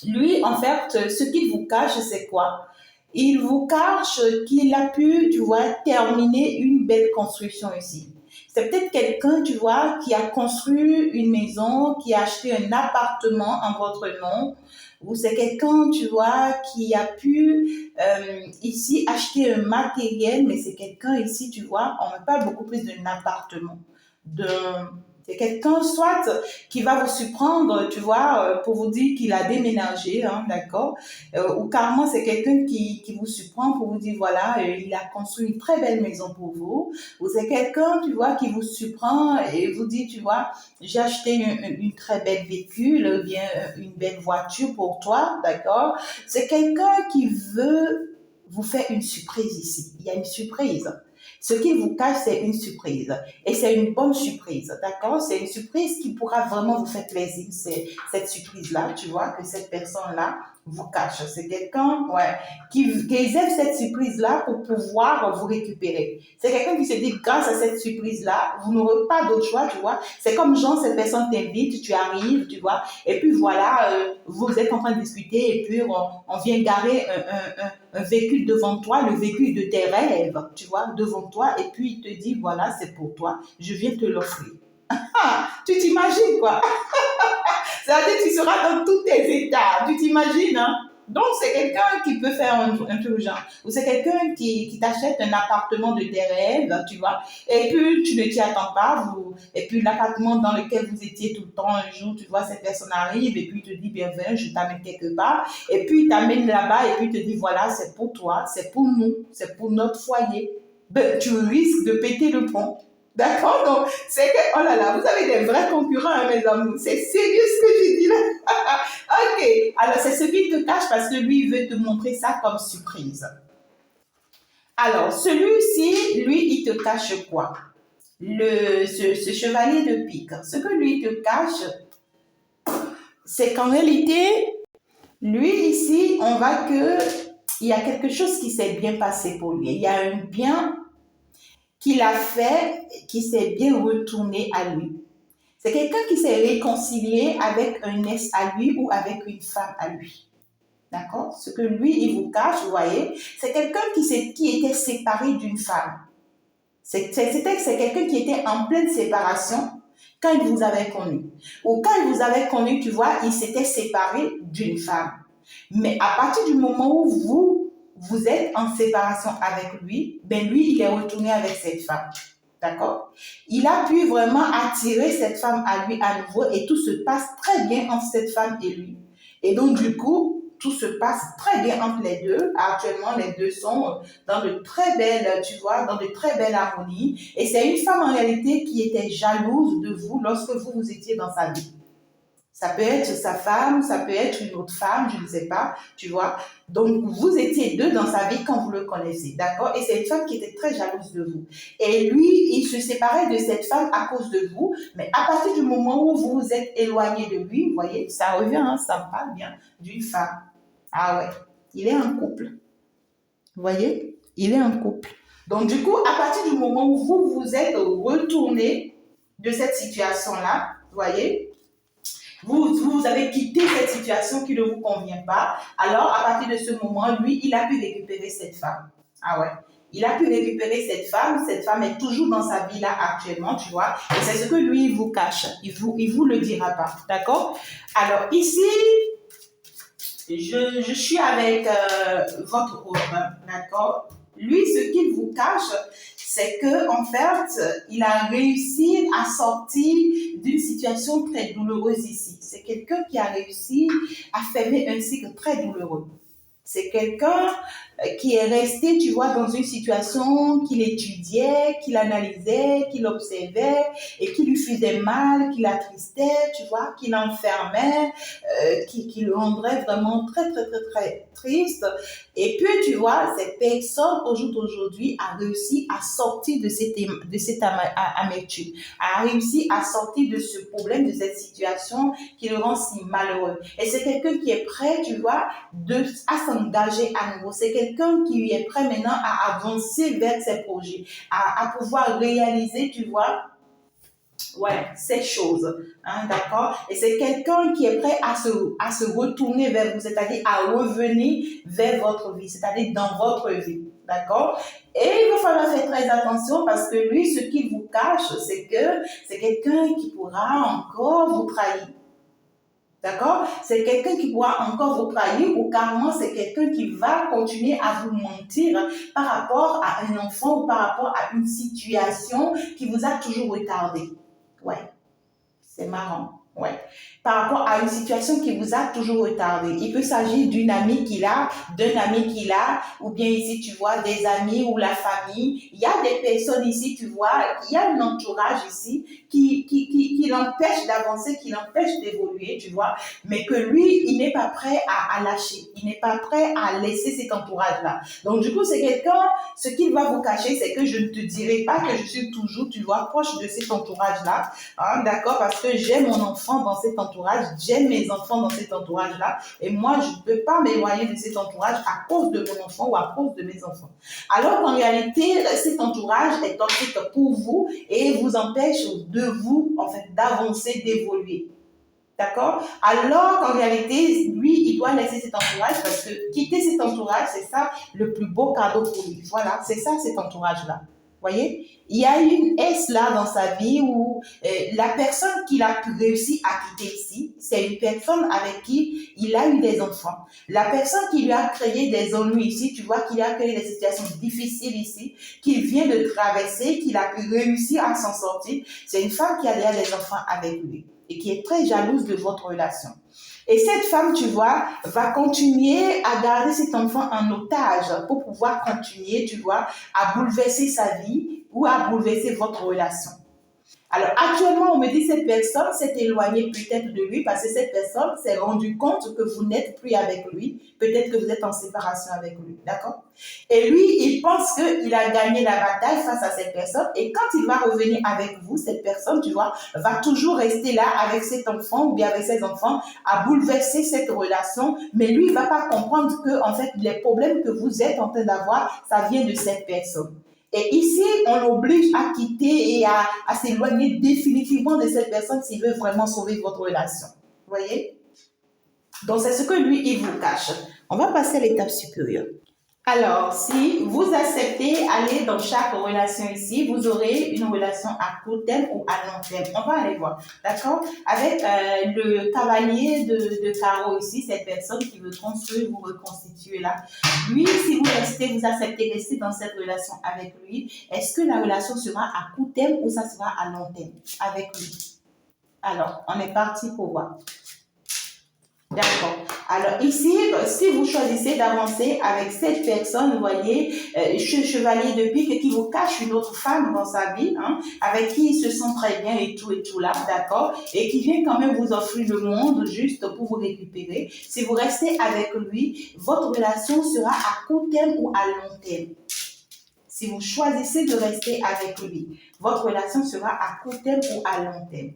Lui, en fait, ce qu'il vous cache, c'est quoi? Il vous cache qu'il a pu, tu vois, terminer une belle construction ici. C'est peut-être quelqu'un, tu vois, qui a construit une maison, qui a acheté un appartement en votre nom, ou c'est quelqu'un, tu vois, qui a pu ici acheter un matériel, mais c'est quelqu'un ici, tu vois, on me parle beaucoup plus d'un appartement, d'un c'est quelqu'un soit qui va vous surprendre, tu vois, pour vous dire qu'il a déménagé, hein, d'accord? Ou carrément, c'est quelqu'un qui vous surprend pour vous dire, voilà, il a construit une très belle maison pour vous. Ou c'est quelqu'un, tu vois, qui vous surprend et vous dit, tu vois, j'ai acheté une très belle véhicule, ou bien une belle voiture pour toi, d'accord? C'est quelqu'un qui veut vous faire une surprise ici. Il y a une surprise. Ce qu'il vous cache, c'est une surprise. Et c'est une bonne surprise, d'accord? C'est une surprise qui pourra vraiment vous faire plaisir. C'est cette surprise-là, tu vois, que cette personne-là vous cache. C'est quelqu'un, ouais, qui réserve cette surprise-là pour pouvoir vous récupérer. C'est quelqu'un qui se dit, grâce à cette surprise-là, vous n'aurez pas d'autre choix, tu vois. C'est comme genre, cette personne t'invite, tu arrives, tu vois, et puis voilà, vous êtes en train de discuter, et puis on vient garer un véhicule devant toi, le véhicule de tes rêves, tu vois, devant toi, et puis il te dit, voilà, c'est pour toi, je viens te l'offrir. Ah, tu t'imagines quoi? C'est-à-dire que tu seras dans tous tes états, tu t'imagines, hein? Donc, c'est quelqu'un qui peut faire un truc genre. Ou c'est quelqu'un qui t'achète un appartement de tes rêves, tu vois. Et puis, tu ne t'y attends pas. Et puis, l'appartement dans lequel vous étiez tout le temps, un jour, tu vois, cette personne arrive et puis il te dit, bien, viens, je t'amène quelque part. Et puis, il t'amène là-bas et puis il te dit, voilà, c'est pour toi, c'est pour nous, c'est pour notre foyer. Ben, tu risques de péter le pont. D'accord? Donc, c'est que, oh là là, vous avez des vrais concurrents, hein, mes amis. C'est sérieux ce que je dis là. Ok. Alors, c'est ce qu'il te cache parce que lui, il veut te montrer ça comme surprise. Alors, celui-ci, lui, il te cache quoi? Ce chevalier de pique. Ce que lui te cache, c'est qu'en réalité, lui, ici, on voit que il y a quelque chose qui s'est bien passé pour lui. Il y a un bien qu'il a fait, qui s'est bien retourné à lui. C'est quelqu'un qui s'est réconcilié avec un ex à lui ou avec une femme à lui. D'accord? Ce que lui, il vous cache, vous voyez, c'est quelqu'un qui était séparé d'une femme. C'est quelqu'un qui était en pleine séparation quand il vous avait connu. Ou quand il vous avait connu, tu vois, il s'était séparé d'une femme. Mais à partir du moment où vous êtes en séparation avec lui, ben lui, il est retourné avec cette femme. D'accord? Il a pu vraiment attirer cette femme à lui à nouveau et tout se passe très bien entre cette femme et lui. Et donc, du coup, tout se passe très bien entre les deux. Actuellement, les deux sont dans de très belles, tu vois, dans de très belles harmonies. Et c'est une femme en réalité qui était jalouse de vous lorsque vous étiez dans sa vie. Ça peut être sa femme, ça peut être une autre femme, je ne sais pas, tu vois. Donc, vous étiez deux dans sa vie quand vous le connaissez, d'accord? Et c'est une femme qui était très jalouse de vous. Et lui, il se séparait de cette femme à cause de vous, mais à partir du moment où vous vous êtes éloigné de lui, vous voyez, ça revient, hein, ça me parle bien d'une femme. Ah ouais, il est un couple. Vous voyez, il est un couple. Donc, du coup, à partir du moment où vous vous êtes retourné de cette situation-là, vous voyez, vous avez quitté cette situation qui ne vous convient pas. Alors, à partir de ce moment, lui, il a pu récupérer cette femme. Ah ouais. Il a pu récupérer cette femme. Cette femme est toujours dans sa vie là actuellement, tu vois. Et c'est ce que lui, il vous cache. Il vous le dira pas. D'accord? Alors, ici, je suis avec votre autre, d'accord? Lui, ce qu'il vous cache, c'est que en fait, il a réussi à sortir d'une situation très douloureuse ici. C'est quelqu'un qui a réussi à fermer un cycle très douloureux. C'est quelqu'un qui est resté, tu vois, dans une situation qu'il étudiait, qu'il analysait, qu'il observait et qui lui faisait mal, qui l'attristait, tu vois, qui l'enfermait, qui le rendrait vraiment très, très, très, très triste. Et puis, tu vois, cette personne, au jour d'aujourd'hui, a réussi à sortir de cette amertume, a réussi à sortir de ce problème, de cette situation qui le rend si malheureux. Et c'est quelqu'un qui est prêt, tu vois, à s'engager à nouveau. C'est quelqu'un qui est prêt maintenant à avancer vers ses projets, à pouvoir réaliser, tu vois, ouais, ces choses, hein, d'accord? Et c'est quelqu'un qui est prêt à se retourner vers vous, c'est-à-dire à revenir vers votre vie, c'est-à-dire dans votre vie, d'accord? Et il va falloir faire très attention parce que lui, ce qu'il vous cache, c'est que c'est quelqu'un qui pourra encore vous trahir. D'accord? C'est quelqu'un qui pourra encore vous trahir ou carrément c'est quelqu'un qui va continuer à vous mentir par rapport à un enfant ou par rapport à une situation qui vous a toujours retardé. Ouais, c'est marrant. Ouais. Par rapport à une situation qui vous a toujours retardé. Il peut s'agir d'une amie qu'il a, d'un ami qu'il a, ou bien ici, tu vois, des amis ou la famille. Il y a des personnes ici, tu vois, il y a un entourage ici qui l'empêche d'avancer, qui l'empêche d'évoluer, tu vois, mais que lui, il n'est pas prêt à lâcher. Il n'est pas prêt à laisser cet entourage-là. Donc, du coup, c'est quelqu'un, ce qu'il va vous cacher, c'est que je ne te dirai pas que je suis toujours, tu vois, proche de cet entourage-là. Hein, d'accord, parce que j'ai mon enfant dans cet entourage, j'aime mes enfants dans cet entourage-là, et moi, je ne peux pas m'éloigner de cet entourage à cause de mon enfant ou à cause de mes enfants. Alors qu'en réalité, cet entourage est toxique pour vous et vous empêche de vous, en fait, d'avancer, d'évoluer. D'accord? Alors qu'en réalité, lui, il doit laisser cet entourage parce que quitter cet entourage, c'est ça le plus beau cadeau pour lui. Voilà, c'est ça cet entourage-là. Voyez, il y a une S là dans sa vie où la personne qu'il a réussi à quitter ici, c'est une personne avec qui il a eu des enfants. La personne qui lui a créé des ennuis ici, tu vois qu'il a créé des situations difficiles ici, qu'il vient de traverser, qu'il a pu réussir à s'en sortir, c'est une femme qui a déjà des enfants avec lui et qui est très jalouse de votre relation. Et cette femme, tu vois, va continuer à garder cet enfant en otage pour pouvoir continuer, tu vois, à bouleverser sa vie ou à bouleverser votre relation. Alors actuellement, on me dit cette personne s'est éloignée peut-être de lui parce que cette personne s'est rendue compte que vous n'êtes plus avec lui. Peut-être que vous êtes en séparation avec lui, d'accord? Et lui, il pense qu'il a gagné la bataille face à cette personne et quand il va revenir avec vous, cette personne, tu vois, va toujours rester là avec cet enfant ou bien avec ses enfants à bouleverser cette relation, mais lui, il ne va pas comprendre que, en fait, les problèmes que vous êtes en train d'avoir, ça vient de cette personne. Et ici, on l'oblige à quitter et à s'éloigner définitivement de cette personne s'il veut vraiment sauver votre relation. Vous voyez? Donc, c'est ce que lui, il vous cache. On va passer à l'étape supérieure. Alors, si vous acceptez aller dans chaque relation ici, vous aurez une relation à court terme ou à long terme. On va aller voir, d'accord? Avec le cavalier de carreau ici, cette personne qui veut construire, vous reconstituer là. Lui, si vous restez, vous acceptez rester dans cette relation avec lui, est-ce que la relation sera à court terme ou ça sera à long terme avec lui? Alors, on est parti pour voir. D'accord. Alors ici, si vous choisissez d'avancer avec cette personne, vous voyez, ce chevalier de pique qui vous cache une autre femme dans sa vie, hein, avec qui il se sent très bien et tout là, d'accord, et qui vient quand même vous offrir le monde juste pour vous récupérer. Si vous restez avec lui, votre relation sera à court terme ou à long terme. Si vous choisissez de rester avec lui, votre relation sera à court terme ou à long terme.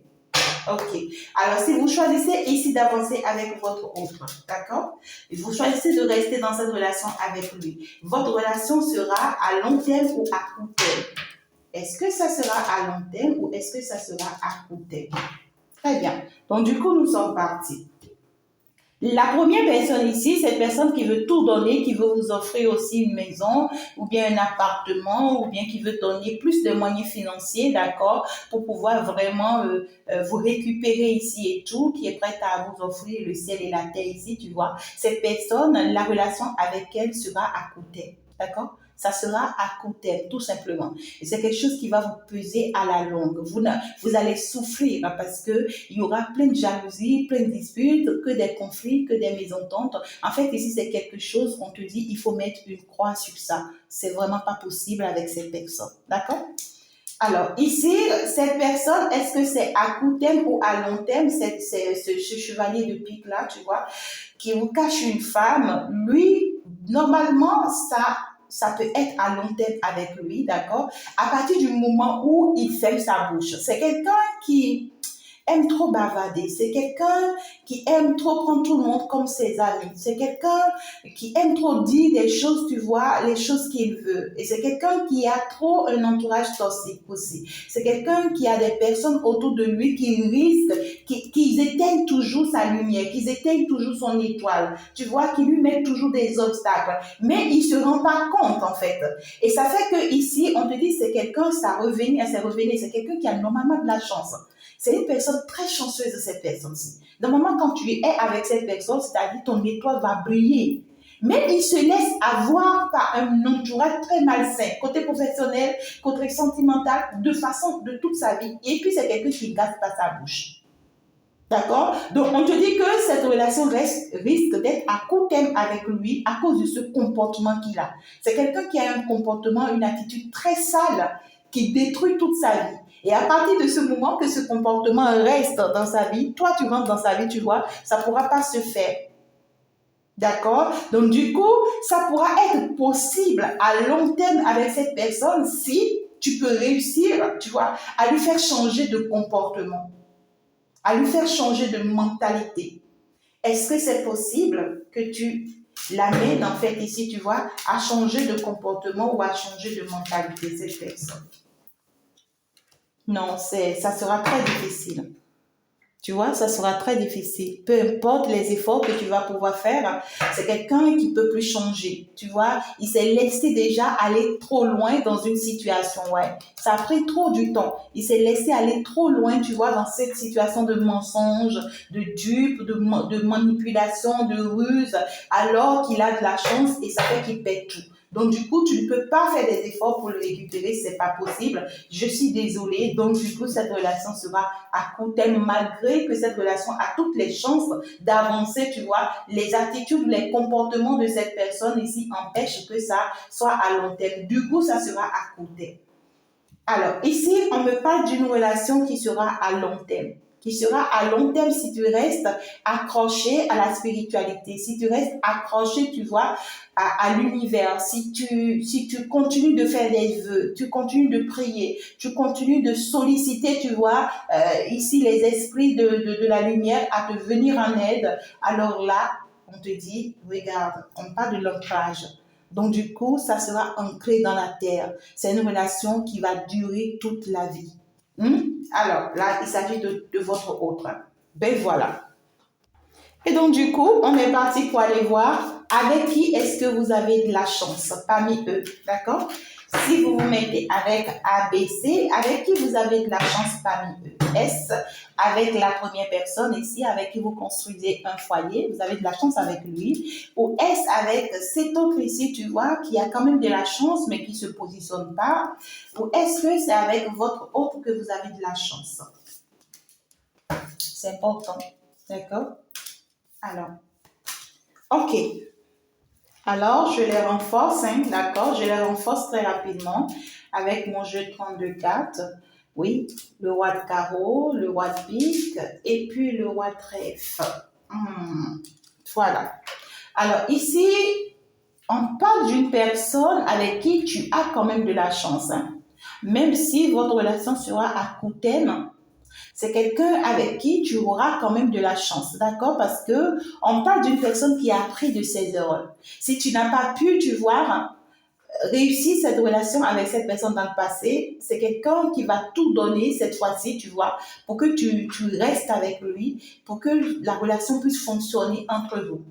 Ok. Alors, si vous choisissez ici d'avancer avec votre autre, d'accord? Et vous choisissez de rester dans cette relation avec lui. Votre relation sera à long terme ou à court terme. Est-ce que ça sera à long terme ou est-ce que ça sera à court terme? Très bien. Donc, du coup, nous sommes partis. La première personne ici, cette personne qui veut tout donner, qui veut vous offrir aussi une maison ou bien un appartement ou bien qui veut donner plus de moyens financiers, d'accord, pour pouvoir vraiment vous récupérer ici et tout, qui est prête à vous offrir le ciel et la terre ici, tu vois. Cette personne, la relation avec elle sera à côté, d'accord? Ça sera à court terme, tout simplement. Et c'est quelque chose qui va vous peser à la longue. Vous allez souffrir parce que il y aura plein de jalousie, plein de disputes, que des conflits, que des mésententes. En fait, ici, c'est quelque chose, on te dit, il faut mettre une croix sur ça. C'est vraiment pas possible avec cette personne. D'accord? Alors, ici, cette personne, est-ce que c'est à court terme ou à long terme, ce chevalier de pique là, tu vois, qui vous cache une femme, lui, normalement, ça peut être à long terme avec lui, d'accord? À partir du moment où il ferme sa bouche. C'est quelqu'un qui aime trop bavarder. C'est quelqu'un qui aime trop prendre tout le monde comme ses amis. C'est quelqu'un qui aime trop dire des choses, tu vois, les choses qu'il veut. Et c'est quelqu'un qui a trop un entourage toxique aussi. C'est quelqu'un qui a des personnes autour de lui qui risquent, qui éteignent toujours sa lumière, qui éteignent toujours son étoile. Tu vois, qui lui mettent toujours des obstacles. Mais il se rend pas compte, en fait. Et ça fait que ici, on te dit, c'est quelqu'un, ça revient, c'est quelqu'un qui a normalement de la chance. C'est une personne très chanceuse, cette personne-ci. Normalement, quand tu es avec cette personne, c'est-à-dire ton étoile va briller. Mais il se laisse avoir par un entourage très malsain, côté professionnel, côté sentimental, de toute sa vie. Et puis, c'est quelqu'un qui ne garde pas sa bouche. D'accord? Donc, on te dit que cette relation risque d'être à court terme avec lui à cause de ce comportement qu'il a. C'est quelqu'un qui a un comportement, une attitude très sale qui détruit toute sa vie. Et à partir de ce moment que ce comportement reste dans sa vie, toi, tu rentres dans sa vie, tu vois, ça ne pourra pas se faire. D'accord? Donc, du coup, ça pourra être possible à long terme avec cette personne si tu peux réussir, tu vois, à lui faire changer de comportement, à lui faire changer de mentalité. Est-ce que c'est possible que tu l'amènes, en fait, ici, tu vois, à changer de comportement ou à changer de mentalité, cette personne? Non, ça sera très difficile. Tu vois, ça sera très difficile. Peu importe les efforts que tu vas pouvoir faire, c'est quelqu'un qui peut plus changer. Tu vois, il s'est laissé déjà aller trop loin dans une situation. Ouais, ça a pris trop du temps. Il s'est laissé aller trop loin, tu vois, dans cette situation de mensonge, de dupe, de manipulation, de ruse, alors qu'il a de la chance et ça fait qu'il pète tout. Donc, du coup, tu ne peux pas faire des efforts pour le récupérer, c'est pas possible. Je suis désolée. Donc, du coup, cette relation sera à court terme, malgré que cette relation a toutes les chances d'avancer, tu vois. Les attitudes, les comportements de cette personne ici empêchent que ça soit à long terme. Du coup, ça sera à court terme. Alors, ici, on me parle d'une relation qui sera à long terme. Qui sera à long terme si tu restes accroché à la spiritualité, si tu restes accroché, tu vois, à l'univers, si tu continues de faire des vœux, tu continues de prier, tu continues de solliciter, tu vois, ici les esprits de la lumière à te venir en aide, alors là, on te dit, regarde, on parle de l'ancrage. Donc, du coup, ça sera ancré dans la terre. C'est une relation qui va durer toute la vie. Alors, là, il s'agit de votre autre. Ben voilà. Et donc, du coup, on est parti pour aller voir avec qui est-ce que vous avez de la chance parmi eux. D'accord? Si vous vous mettez avec A, B, C, avec qui vous avez de la chance parmi eux? S, avec la première personne ici, avec qui vous construisez un foyer, vous avez de la chance avec lui. Ou S, avec cet autre ici, tu vois, qui a quand même de la chance, mais qui ne se positionne pas. Ou est-ce que c'est avec votre autre que vous avez de la chance? C'est important. D'accord? Alors, ok. Alors, je les renforce, hein, d'accord? Je les renforce très rapidement avec mon jeu 32 cartes. Oui, le roi de carreau, le roi de pique et puis le roi de trèfle. Voilà. Alors, ici, on parle d'une personne avec qui tu as quand même de la chance. Hein. Même si votre relation sera à court terme, c'est quelqu'un avec qui tu auras quand même de la chance, d'accord? Parce que on parle d'une personne qui a appris de ses erreurs. Si tu n'as pas pu, tu vois, réussir cette relation avec cette personne dans le passé, c'est quelqu'un qui va tout donner cette fois-ci, tu vois, pour que tu restes avec lui, pour que la relation puisse fonctionner entre vous.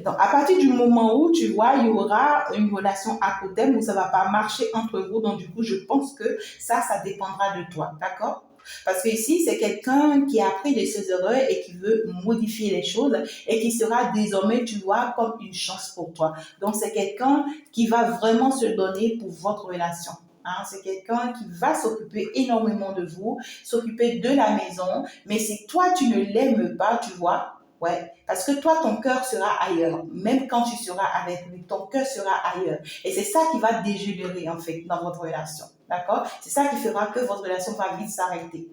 Donc, à partir du moment où, tu vois, il y aura une relation à court terme où ça ne va pas marcher entre vous, donc du coup, je pense que ça dépendra de toi, d'accord? Parce que ici, c'est quelqu'un qui a appris de ses erreurs et qui veut modifier les choses et qui sera désormais, tu vois, comme une chance pour toi. Donc, c'est quelqu'un qui va vraiment se donner pour votre relation. Hein, c'est quelqu'un qui va s'occuper énormément de vous, s'occuper de la maison, mais si toi, tu ne l'aimes pas, tu vois, ouais, parce que toi, ton cœur sera ailleurs. Même quand tu seras avec lui, ton cœur sera ailleurs. Et c'est ça qui va dégénérer, en fait, dans votre relation. D'accord? C'est ça qui fera que votre relation va vite s'arrêter.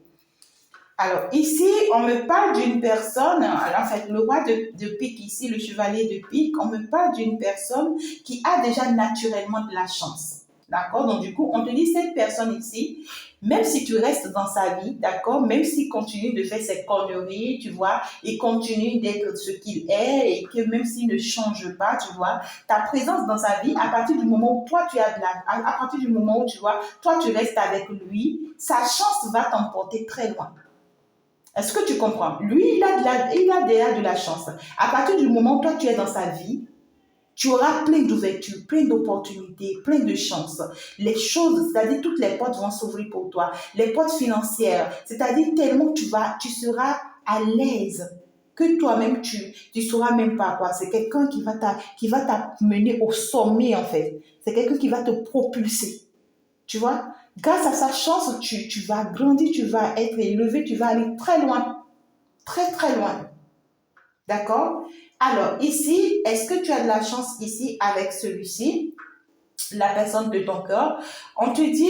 Alors, ici, on me parle d'une personne, alors en fait, le roi de pique ici, le chevalier de pique, on me parle d'une personne qui a déjà naturellement de la chance. D'accord? Donc, du coup, on te dit, cette personne ici, même si tu restes dans sa vie, d'accord? Même s'il continue de faire ses conneries, tu vois, il continue d'être ce qu'il est et que même s'il ne change pas, tu vois, ta présence dans sa vie, à partir du moment où toi, tu as de la, à partir du moment où, tu vois, toi, tu restes avec lui, sa chance va t'emporter très loin. Est-ce que tu comprends? Lui, il a déjà de la chance. À partir du moment où toi, tu es dans sa vie, tu auras plein d'ouvertures, plein d'opportunités, plein de chances. Les choses, c'est-à-dire toutes les portes vont s'ouvrir pour toi. Les portes financières, c'est-à-dire tellement tu seras à l'aise que toi-même, tu sauras même pas quoi. C'est quelqu'un qui va t'amener au sommet, en fait. C'est quelqu'un qui va te propulser. Tu vois? Grâce à sa chance, tu vas grandir, tu vas être élevé, tu vas aller très loin. Très, très loin. D'accord? Alors, ici, est-ce que tu as de la chance ici avec celui-ci, la personne de ton cœur? On te dit,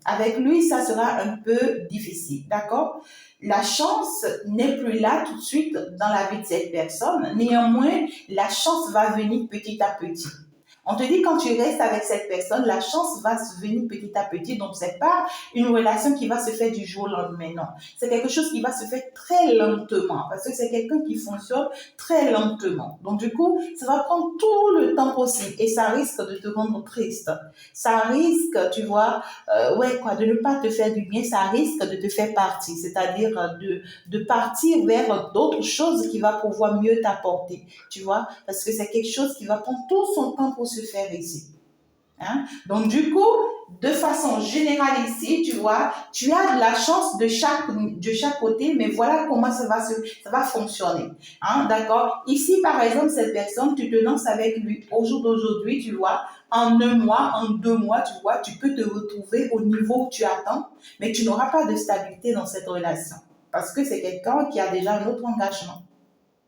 avec lui, ça sera un peu difficile. D'accord? La chance n'est plus là tout de suite dans la vie de cette personne. Néanmoins, la chance va venir petit à petit. On te dit quand tu restes avec cette personne, la chance va se venir petit à petit. Donc, c'est pas une relation qui va se faire du jour au lendemain, non. C'est quelque chose qui va se faire très lentement parce que c'est quelqu'un qui fonctionne très lentement. Donc, du coup, ça va prendre tout le temps possible et ça risque de te rendre triste. Ça risque, tu vois, de ne pas te faire du bien. Ça risque de te faire partir, c'est-à-dire de partir vers d'autres choses qui va pouvoir mieux t'apporter, tu vois, parce que c'est quelque chose qui va prendre tout son temps pour se faire ici. Hein? Donc, du coup, de façon générale ici, tu vois, tu as de la chance de chaque côté, mais voilà comment ça va fonctionner. Hein? D'accord? Ici, par exemple, cette personne, tu te lances avec lui au jour d'aujourd'hui, tu vois, en 1 mois, en 2 mois, tu vois, tu peux te retrouver au niveau où tu attends, mais tu n'auras pas de stabilité dans cette relation. Parce que c'est quelqu'un qui a déjà un autre engagement.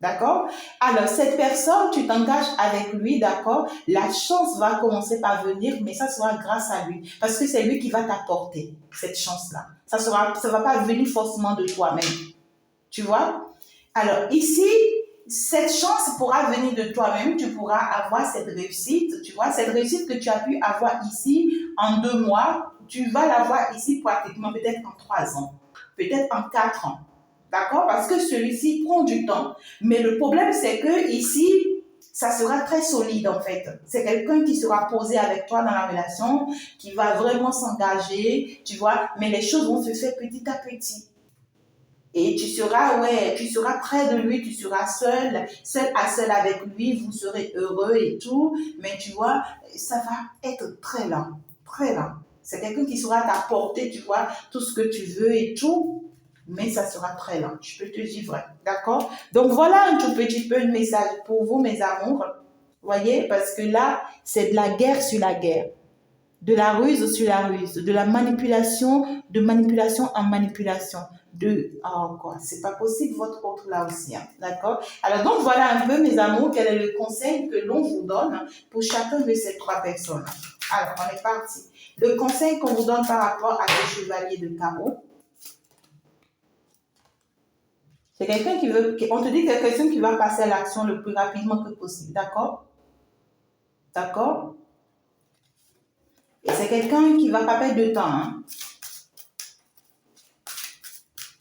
D'accord? Alors, cette personne, tu t'engages avec lui, d'accord? La chance va commencer par venir, mais ça sera grâce à lui. Parce que c'est lui qui va t'apporter cette chance-là. Ça va pas venir forcément de toi-même. Tu vois? Alors, ici, cette chance pourra venir de toi-même. Tu pourras avoir cette réussite. Tu vois? Cette réussite que tu as pu avoir ici en 2 mois, tu vas l'avoir ici pratiquement peut-être en 3 ans. Peut-être en 4 ans. D'accord? Parce que celui-ci prend du temps. Mais le problème, c'est que ici, ça sera très solide en fait. C'est quelqu'un qui sera posé avec toi dans la relation, qui va vraiment s'engager, tu vois. Mais les choses vont se faire petit à petit. Et tu seras près de lui, tu seras seul à seul avec lui, vous serez heureux et tout. Mais tu vois, ça va être très lent, très lent. C'est quelqu'un qui saura t'apporter, tu vois, tout ce que tu veux et tout. Mais ça sera très lent, je peux te dire vrai. D'accord? Donc voilà un tout petit peu de message pour vous, mes amours. Voyez, parce que là, c'est de la guerre sur la guerre. De la ruse sur la ruse. De la manipulation, de manipulation en manipulation. C'est pas possible votre autre là aussi. Hein, d'accord? Alors donc voilà un peu, mes amours, quel est le conseil que l'on vous donne pour chacun de ces 3 personnes. Alors, on est parti. Le conseil qu'on vous donne par rapport à ce chevalier de carreau. C'est quelqu'un on te dit que c'est quelqu'un qui va passer à l'action le plus rapidement que possible, d'accord? D'accord? Et c'est quelqu'un qui ne va pas perdre de temps, hein?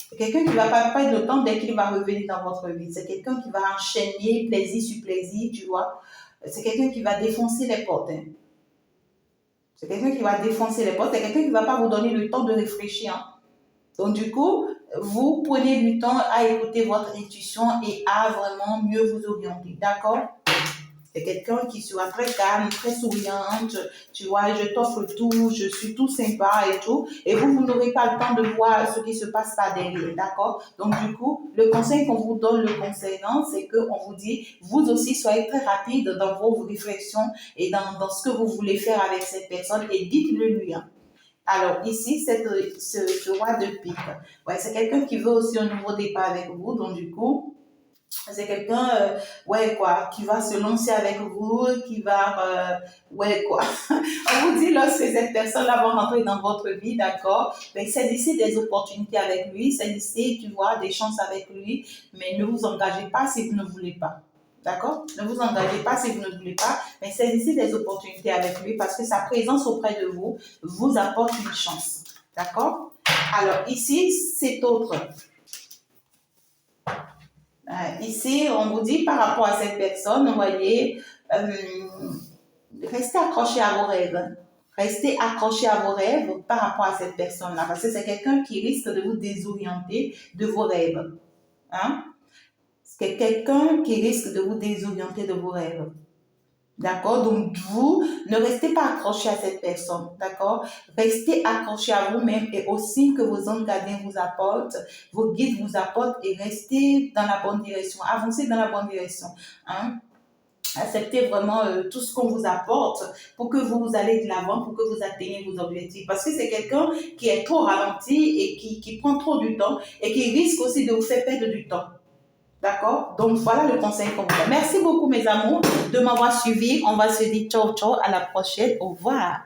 C'est quelqu'un qui ne va pas perdre de temps dès qu'il va revenir dans votre vie. C'est quelqu'un qui va enchaîner plaisir sur plaisir, tu vois? C'est quelqu'un qui va défoncer les portes, hein? C'est quelqu'un qui va défoncer les portes. C'est quelqu'un qui ne va pas vous donner le temps de réfléchir, hein? Donc, du coup, vous prenez du temps à écouter votre intuition et à vraiment mieux vous orienter. D'accord? C'est quelqu'un qui sera très calme, très souriante, tu vois, je t'offre tout, je suis tout sympa et tout. Et vous n'aurez pas le temps de voir ce qui se passe par derrière, d'accord? Donc, du coup, le conseil qu'on vous donne le concernant, c'est qu'on vous dit, vous aussi, soyez très rapide dans vos réflexions et dans ce que vous voulez faire avec cette personne et dites-le lui, hein. Alors, ici, ce roi de pique, ouais, c'est quelqu'un qui veut aussi un nouveau départ avec vous. Donc, du coup, c'est quelqu'un, ouais, quoi, qui va se lancer avec vous, qui va, ouais, quoi. On vous dit, lorsque cette personne-là va rentrer dans votre vie, d'accord, ben, saisissez des opportunités avec lui, saisissez, tu vois, des chances avec lui, mais ne vous engagez pas si vous ne voulez pas. D'accord? Ne vous engagez pas si vous ne voulez pas, mais saisissez des opportunités avec lui parce que sa présence auprès de vous apporte une chance. D'accord? Alors, ici, c'est autre. Ici, on vous dit par rapport à cette personne, vous voyez, restez accroché à vos rêves. Restez accroché à vos rêves par rapport à cette personne-là, parce que c'est quelqu'un qui risque de vous désorienter de vos rêves. Hein? C'est quelqu'un qui risque de vous désorienter de vos rêves. D'accord? Donc, vous ne restez pas accroché à cette personne. D'accord? Restez accroché à vous-même et aux signes que vos anges gardiens vous apportent, vos guides vous apportent et restez dans la bonne direction. Avancez dans la bonne direction. Hein? Acceptez vraiment tout ce qu'on vous apporte pour que vous allez de l'avant, pour que vous atteigniez vos objectifs. Parce que c'est quelqu'un qui est trop ralenti et qui prend trop du temps et qui risque aussi de vous faire perdre du temps. D'accord? Donc, voilà le conseil qu'on vous donne. Merci beaucoup, mes amours, de m'avoir suivi. On va se dire ciao, ciao, à la prochaine. Au revoir.